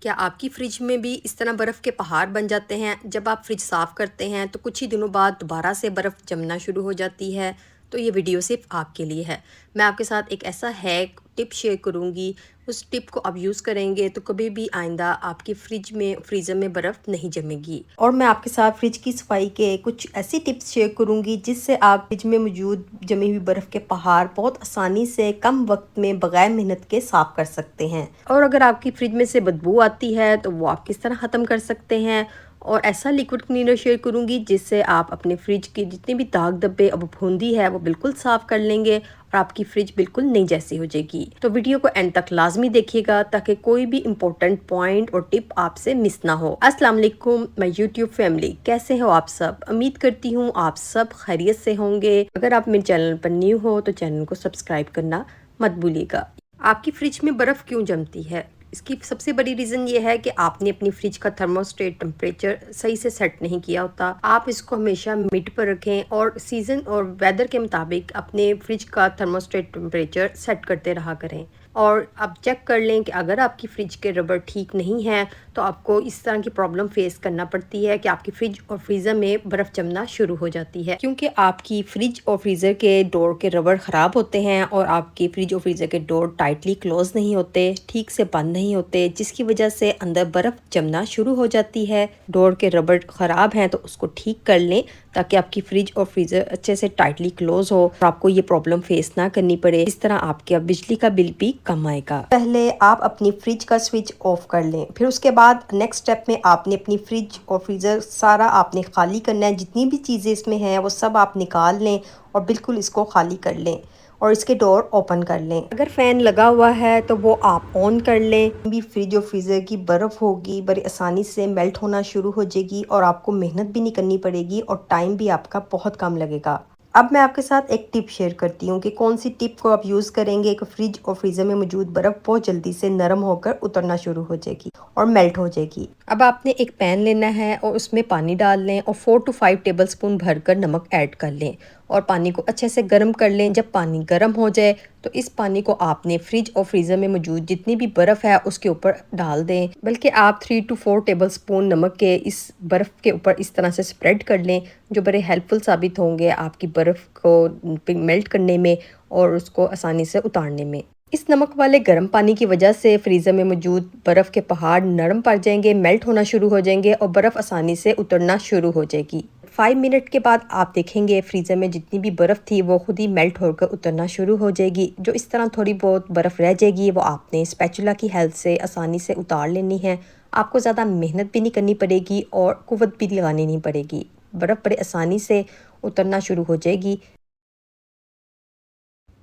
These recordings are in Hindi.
क्या आपकी फ्रिज में भी इस तरह बर्फ़ के पहाड़ बन जाते हैं? जब आप फ्रिज साफ़ करते हैं तो कुछ ही दिनों बाद दोबारा से बर्फ़ जमना शुरू हो जाती है। तो ये वीडियो सिर्फ आपके लिए है। मैं आपके साथ एक ऐसा हैक टिप शेयर करूँगी। उस टिप को आप यूज़ करेंगे तो कभी भी आइंदा आपकी फ्रिज में फ्रीज़र में बर्फ़ नहीं जमेगी। और मैं आपके साथ फ्रिज की सफाई के कुछ ऐसी टिप्स शेयर करूँगी जिससे आप फ्रिज में मौजूद जमी हुई बर्फ़ के पहाड़ बहुत आसानी से कम वक्त में बगैर मेहनत के साफ़ कर सकते हैं। और अगर आपकी फ्रिज में से बदबू आती है तो वो आप किस तरह ख़त्म कर सकते हैं। और ऐसा लिक्विड क्लीनर शेयर करूँगी जिससे आप अपने फ्रिज के जितने भी दाग धब्बे अब फुंदी है वो बिल्कुल साफ़ कर लेंगे और आपकी फ्रिज बिल्कुल नई जैसी हो जाएगी। तो वीडियो को एंड तक लाजमी देखिएगा ताकि कोई भी इम्पोर्टेंट पॉइंट और टिप आपसे मिस ना हो। अस्सलाम वालेकुम माय यूट्यूब फैमिली, कैसे हो आप सब? उम्मीद करती हूँ आप सब खैरियत से होंगे। अगर आप मेरे चैनल पर न्यू हो तो चैनल को सब्सक्राइब करना मत भूलिएगा। आपकी फ्रिज में बर्फ़ क्यों जमती है? इसकी सबसे बड़ी रीज़न ये है कि आपने अपनी फ्रिज का थर्मोस्टेट टेम्परेचर सही से सेट नहीं किया होता। आप इसको हमेशा मिड पर रखें और सीज़न और वेदर के मुताबिक अपने फ्रिज का थर्मोस्टेट टेम्परेचर सेट करते रहा करें। और आप चेक कर लें कि अगर आपकी फ्रिज के रबर ठीक नहीं है तो आपको इस तरह की प्रॉब्लम फेस करना पड़ती है कि आपकी फ्रिज और फ्रीज़र में बर्फ़ जमना शुरू हो जाती है, क्योंकि आपकी फ्रिज और फ्रीज़र के डोर के रबर ख़राब होते हैं और आपके फ्रिज और फ्रीज़र के डोर टाइटली क्लोज नहीं होते, ठीक से बंद नहीं होते, जिसकी वजह से अंदर बर्फ़ जमना शुरू हो जाती है। डोर के रबर ख़राब हैं तो उसको ठीक कर लें ताकि आपकी फ्रिज और फ्रीज़र अच्छे से टाइटली क्लोज हो और आपको ये प्रॉब्लम फेस ना करनी पड़े। इस तरह आपके बिजली का बिल भी कम आएगा। पहले आप अपनी फ्रिज का स्विच ऑफ कर लें, फिर उसके बाद नेक्स्ट स्टेप में आपने अपनी फ्रिज और फ्रीज़र सारा आपने खाली करना है। जितनी भी चीज़ें इसमें हैं वो सब आप निकाल लें और बिल्कुल इसको खाली कर लें और इसके डोर ओपन कर लें। अगर फ़ैन लगा हुआ है तो वो आप ऑन कर लें। भी फ्रिज और फ्रीज़र की बर्फ़ होगी बड़ी आसानी से मेल्ट होना शुरू हो जाएगी और आपको मेहनत भी नहीं करनी पड़ेगी और टाइम भी आपका बहुत कम लगेगा। अब मैं आपके साथ एक टिप शेयर करती हूँ कि कौन सी टिप को आप यूज़ करेंगे कि फ्रिज और फ्रीज़र में मौजूद बर्फ़ बहुत जल्दी से नरम होकर उतरना शुरू हो जाएगी और मेल्ट हो जाएगी। अब आपने एक पैन लेना है और उसमें पानी डाल लें और 4 to 5 टेबलस्पून भरकर नमक ऐड कर लें और पानी को अच्छे से गर्म कर लें। जब पानी गर्म हो जाए तो इस पानी को आपने फ्रिज और फ्रीज़र में मौजूद जितनी भी बर्फ़ है उसके ऊपर डाल दें। बल्कि आप 3 to 4 टेबलस्पून नमक के इस बर्फ़ के ऊपर इस तरह से स्प्रेड कर लें, जो बड़े हेल्पफुल साबित होंगे आपकी बर्फ़ को मेल्ट करने में और उसको आसानी से उतारने में। इस नमक वाले गर्म पानी की वजह से फ्रीज़र में मौजूद बर्फ़ के पहाड़ नरम पड़ जाएंगे, मेल्ट होना शुरू हो जाएंगे और बर्फ़ आसानी से उतरना शुरू हो जाएगी। 5 मिनट के बाद आप देखेंगे फ्रीज़र में जितनी भी बर्फ़ थी वो खुद ही मेल्ट होकर उतरना शुरू हो जाएगी। जो इस तरह थोड़ी बहुत बर्फ़ रह जाएगी वो आपने स्पैचुला की हेल्प से आसानी से उतार लेनी है। आपको ज़्यादा मेहनत भी नहीं करनी पड़ेगी और कुव्वत भी लगानी नहीं पड़ेगी। बर्फ़ बड़ी आसानी से उतरना शुरू हो जाएगी।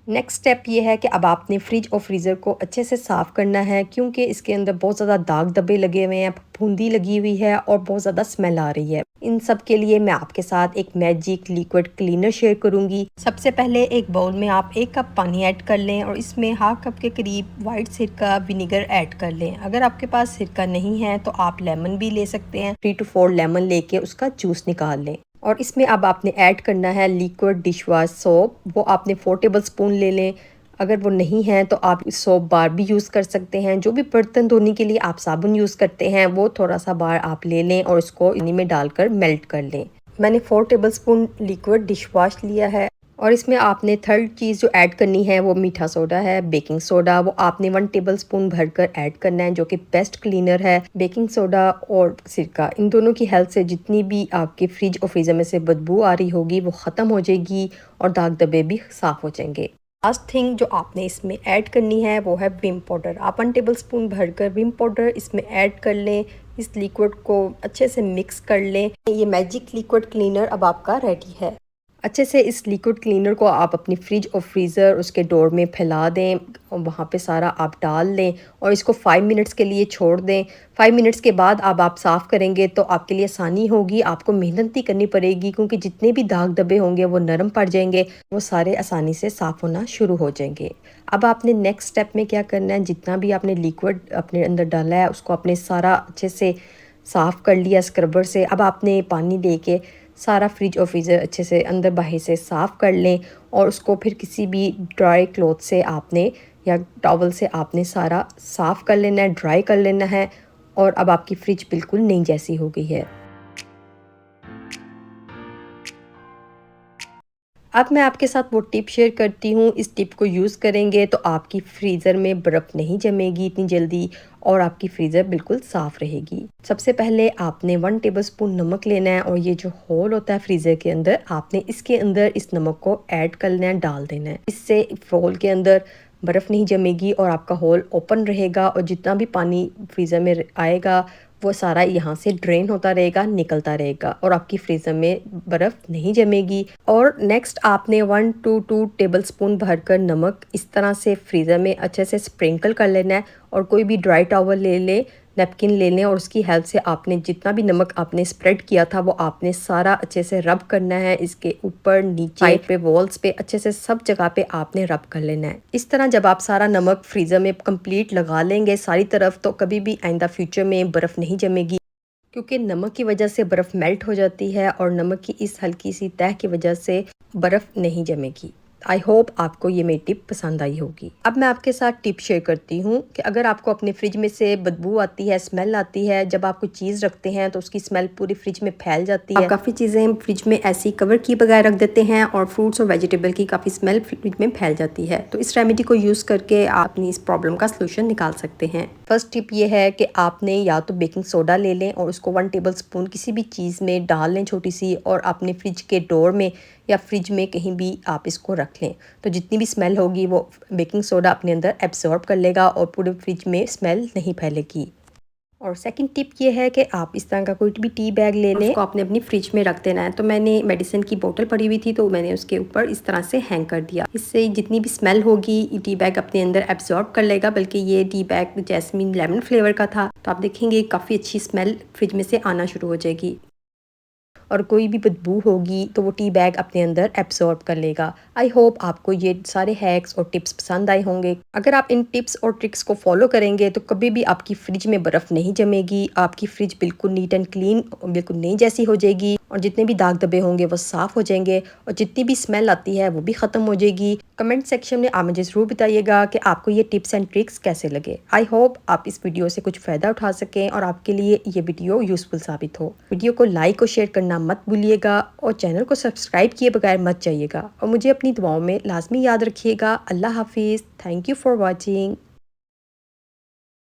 नेक्स्ट स्टेप ये है कि अब आपने फ्रिज और फ्रीज़र को अच्छे से साफ़ करना है, क्योंकि इसके अंदर बहुत ज़्यादा दाग धब्बे लगे हुए हैं, फुंदी लगी हुई है और बहुत ज़्यादा स्मेल आ रही है। इन सब के लिए मैं आपके साथ एक मैजिक लिक्विड क्लीनर शेयर करूंगी। सबसे पहले एक बाउल में आप 1 कप पानी ऐड कर लें और इसमें हाफ कप के करीब वाइट सिरका विनेगर ऐड कर लें। अगर आपके पास सिरका नहीं है तो आप लेमन भी ले सकते हैं। 3 to 4 लेमन लेके उसका जूस निकाल लें और इसमें अब आपने ऐड करना है लिक्विड डिश वॉश सोप। वो आपने 4 टेबलस्पून ले लें। अगर वो नहीं है तो आप सोप बार भी यूज़ कर सकते हैं। जो भी बर्तन धोने के लिए आप साबुन यूज़ करते हैं वो थोड़ा सा बार आप ले लें और इसको पानी में डालकर मेल्ट कर लें। मैंने 4 टेबलस्पून लिक्विड डिश वॉश लिया है और इसमें आपने थर्ड चीज़ जो ऐड करनी है वो मीठा सोडा है, बेकिंग सोडा। वो आपने 1 टेबलस्पून भरकर ऐड करना है, जो कि बेस्ट क्लीनर है। बेकिंग सोडा और सिरका इन दोनों की हेल्प से जितनी भी आपके फ्रिज और फ्रीज़र में से बदबू आ रही होगी वो ख़त्म हो जाएगी और दाग धब्बे भी साफ़ हो जाएंगे। लास्ट थिंग जो आपने इसमें ऐड करनी है वो है विम पाउडर। आप 1 टेबलस्पून भरकर विम पाउडर इसमें ऐड कर लें। इस लिक्विड को अच्छे से मिक्स कर लें। ये मैजिक लिक्विड क्लीनर अब आपका रेडी है। अच्छे से इस लिक्विड क्लीनर को आप अपनी फ्रिज और फ्रीज़र उसके डोर में फैला दें और वहाँ पे सारा आप डाल लें और इसको 5 मिनट्स के लिए छोड़ दें। 5 मिनट्स के बाद अब आप साफ़ करेंगे तो आपके लिए आसानी होगी, आपको मेहनत नहीं करनी पड़ेगी, क्योंकि जितने भी दाग धब्बे होंगे वो नरम पड़ जाएंगे, वो सारे आसानी से साफ़ होना शुरू हो जाएंगे। अब आपने नेक्स्ट स्टेप में क्या करना है, जितना भी आपने लिक्विड अपने अंदर डाला है उसको आपने सारा अच्छे से साफ़ कर लिया स्क्रबर से। अब आपने पानी दे के सारा फ्रिज और फ्रीज़र अच्छे से अंदर बाहर से साफ़ कर लें और उसको फिर किसी भी ड्राई क्लॉथ से आपने या टॉवल से आपने सारा साफ़ कर लेना है, ड्राई कर लेना है और अब आपकी फ्रिज बिल्कुल नई जैसी हो गई है। अब मैं आपके साथ वो टिप शेयर करती हूँ। इस टिप को यूज़ करेंगे तो आपकी फ्रीज़र में बर्फ़ नहीं जमेगी इतनी जल्दी और आपकी फ्रीज़र बिल्कुल साफ़ रहेगी। सबसे पहले आपने 1 टेबलस्पून नमक लेना है और ये जो होल होता है फ्रीज़र के अंदर, आपने इसके अंदर इस नमक को ऐड कर लेना है, डाल देना है। इससे होल के अंदर बर्फ़ नहीं जमेगी और आपका होल ओपन रहेगा और जितना भी पानी फ्रीज़र में आएगा वो सारा यहाँ से ड्रेन होता रहेगा, निकलता रहेगा और आपकी फ्रीज़र में बर्फ़ नहीं जमेगी। और नेक्स्ट आपने 1 टू 2 टेबलस्पून भरकर नमक इस तरह से फ्रीज़र में अच्छे से स्प्रिंकल कर लेना है और कोई भी ड्राई टॉवल ले लें, नैपकिन ले लें और उसकी हेल्प से आपने जितना भी नमक आपने स्प्रेड किया था वो आपने सारा अच्छे से रब करना है। इसके ऊपर, नीचे, साइड पे, वॉल्स पे अच्छे से सब जगह पे आपने रब कर लेना है। इस तरह जब आप सारा नमक फ्रीज़र में कंप्लीट लगा लेंगे सारी तरफ, तो कभी भी आइंदा फ्यूचर में बर्फ़ नहीं जमेगी, क्योंकि नमक की वजह से बर्फ़ मेल्ट हो जाती है और नमक की इस हल्की सी तह की वजह से बर्फ़ नहीं जमेगी। आई होप आपको ये मेरी टिप पसंद आई होगी। अब मैं आपके साथ टिप शेयर करती हूँ कि अगर आपको अपने फ्रिज में से बदबू आती है, स्मेल आती है, जब आप कोई चीज़ रखते हैं तो उसकी स्मेल पूरी फ्रिज में फैल जाती है। काफ़ी चीज़ें फ्रिज में ऐसी कवर किए बगैर रख देते हैं और फ्रूट्स और वेजिटेबल की काफ़ी स्मेल फ्रिज में फैल जाती है। तो इस रेमेडी को यूज़ करके आप अपनी इस प्रॉब्लम का सलूशन निकाल सकते हैं। फर्स्ट टिप ये है कि आपने या तो बेकिंग सोडा ले लें और उसको 1 टेबलस्पून किसी भी चीज़ में डाल लें छोटी सी, और अपने फ्रिज के डोर में या फ्रिज में कहीं भी आप इसको रख लें। तो जितनी भी स्मेल होगी वो बेकिंग सोडा अपने अंदर एब्जॉर्ब कर लेगा और पूरे फ्रिज में स्मेल नहीं फैलेगी। और सेकंड टिप ये है कि आप इस तरह का कोई भी टी बैग ले लें, उसको आपने अपनी फ्रिज में रख देना है। तो मैंने मेडिसिन की बोतल पड़ी हुई थी तो मैंने उसके ऊपर इस तरह से हैंग कर दिया। इससे जितनी भी स्मेल होगी ये टी बैग अपने अंदर एब्जॉर्ब कर लेगा। बल्कि ये tea bag jasmine lemon flavour का था, तो आप देखेंगे काफ़ी अच्छी स्मेल फ्रिज में से आना शुरू हो जाएगी और कोई भी बदबू होगी तो वो टी बैग अपने अंदर एब्जॉर्ब कर लेगा। आई होप आपको ये सारे हैक्स और टिप्स पसंद आए होंगे। अगर आप इन टिप्स और ट्रिक्स को फॉलो करेंगे तो कभी भी आपकी फ्रिज में बर्फ़ नहीं जमेगी। आपकी फ्रिज बिल्कुल नीट एंड क्लीन, बिल्कुल नई जैसी हो जाएगी और जितने भी दाग धब्बे होंगे वो साफ़ हो जाएंगे और जितनी भी स्मेल आती है वो भी ख़त्म हो जाएगी। कमेंट सेक्शन में आप मुझे ज़रूर बताइएगा कि आपको ये टिप्स एंड ट्रिक्स कैसे लगे। आई होप आप इस वीडियो से कुछ फ़ायदा उठा सकें और आपके लिए ये वीडियो यूज़फुल साबित हो। वीडियो को लाइक और शेयर करना मत भूलिएगा और चैनल को सब्सक्राइब किए बगैर मत जाइएगा और मुझे अपनी दुआओं में लाजमी याद रखिएगा। अल्लाह हाफिज़। Thank you for watching.